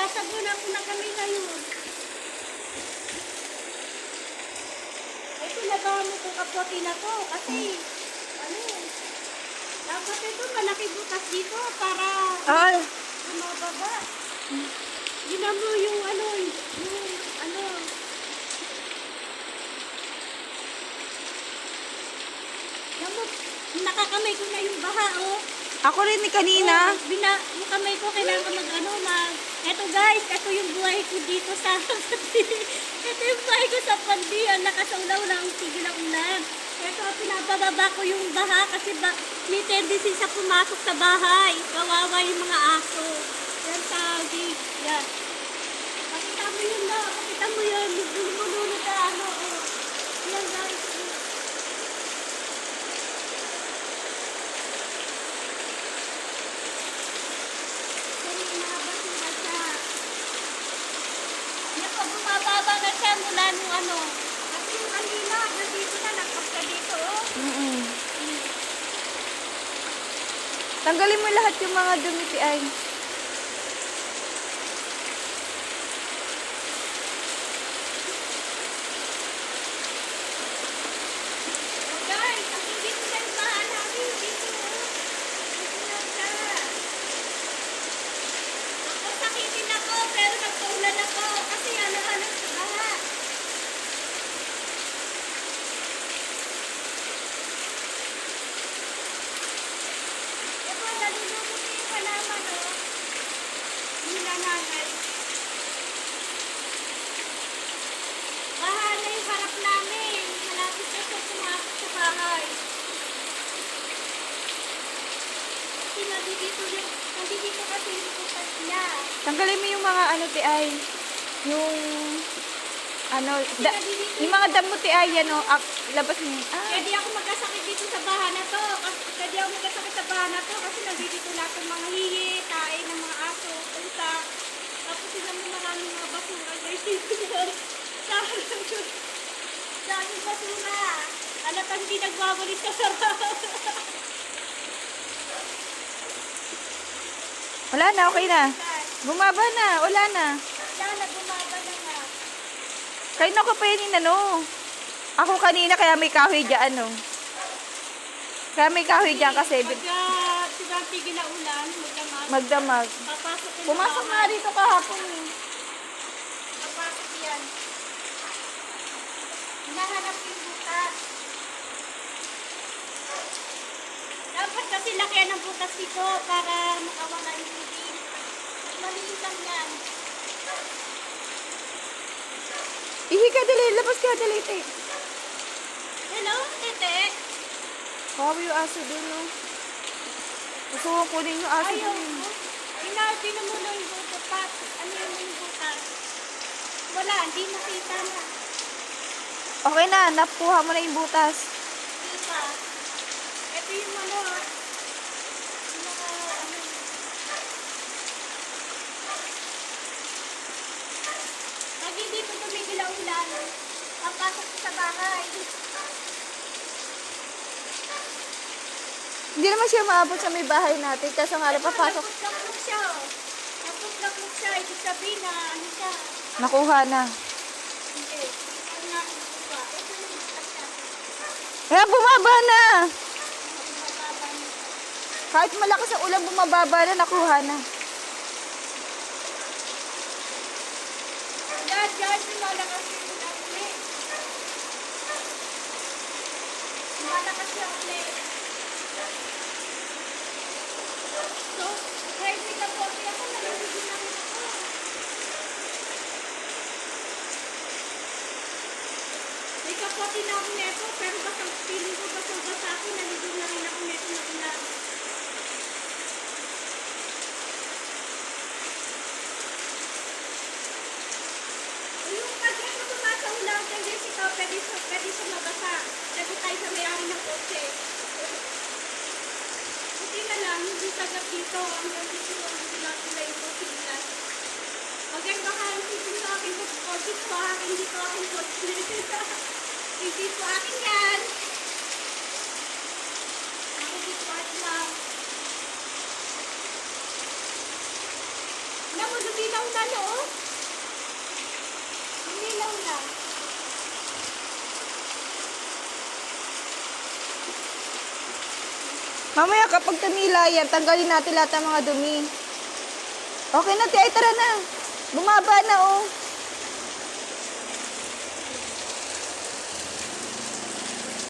Sasabunan ko na kami ngayon. Ito, nagamit ko kapote na to kasi, dapat ito malaki butas dito para bumababa. Yun mo yung nakakamay ko na yung baha, oh. Ako rin ni kanina. Yung kamay ko kailangan eto guys, eto yung buhay ko dito sa eto yung buhay ko sa pandiyan, nakasaulaw lang tigil ang ulan. Eto, pinabababa ko yung baha kasi may tendency sa pumasok sa bahay. Kawawa yung mga aso. Yan tagi. Yan. Pakita mo yun na. Pakita mo yun. Lumulunod na Yan guys. Bumababa na siya mula nung kasi yung kanina, nandito na, nagpagka dito, oh. Tanggalin mo lahat yung mga dumi ay. Oh guys, dito na yung bahan namin, dito, oh. Dito na siya. Sakitin ako, pero nagpaulan ako, kasi hanap sa baha. Nalulubog ko yung halaman, oh. Yung nananay. Baha na yung harap namin. Malapit na siya pumasok sa bahay. Kasi nandito kasi yung butas niya. Tanggalin mo yung mga ay. Yung yung mga damo ay labas mo. Pwede ako magkasakit dito sa baha na to. Pwede ako magkasakit sa baha na to kasi nandito lahat ng mga hihi, tae ng mga aso, punta. Tapos sila mo maraming mga basura guys. Daming basura. Alatang hindi nagwawalit sa sarap. Wala na, okay na. Bumaba na, wala na. Bumaba na nga. Kayo na ko pa yun Ako kanina kaya may kahoy dyan, Kaya may kahoy dyan kasi Pagka tigil na ulan, magdamag. Pumasok nga dito kahapon. Papasok yan. Hinahanap yung butas. Dapat kasi lakihan ng butas dito para makawala yung tubig. Maliit lang yan. Ihi ka dali, labas ka dali, te. Hello, tete. Kawawa yung aso dun, Gusto ko kunin yung aso Ayaw dun. mo. Tinan mo lang yung butas. Ano yung butas? Wala, hindi nakita na. Okay na, nakuha mo na yung butas. Diba? Ito yung Pag hindi ko tumigil ang ulan, papasok ko sa bahay. Hindi naman siya maabot sa may bahay natin. Kaso nga lang papasok. Naputlak siya, oh. Naputlak siya. Ibig sabihin na, siya. Nakuha na. Hindi. Ano na, ito yung butas siya. Kaya bumaba na. Mababa niya. Kahit malakas ang ulan, bumababa na, nakuha na. Diyan, lumalakas yung ulan ulit. Lumalakas yung ulit. So, kahit may kapote ako, nalulugin namin ako. May kapote na ako neto, pero feeling ko basang-basa ako, nalulugin na rin ako neto na ulan. Yung pag-ito tumasa ulan, kasi ito, pwede siya mabasa. Sabi tayo sa may-ari ng kotse. Buti na lang, hindi sagap dito. Ang gandito ang sila yung kotse nila. Maganda baka hindi ko aking kotse ko, hindi ko aking kotse. Hindi ko akin yan. Ako dito akin lang. Naman, luminaw na, no? Umilaw na. Mamaya kapag tumila yan, tanggalin natin lahat ng mga dumi. Okay na, Tia. Tara na. Bumaba na, oh.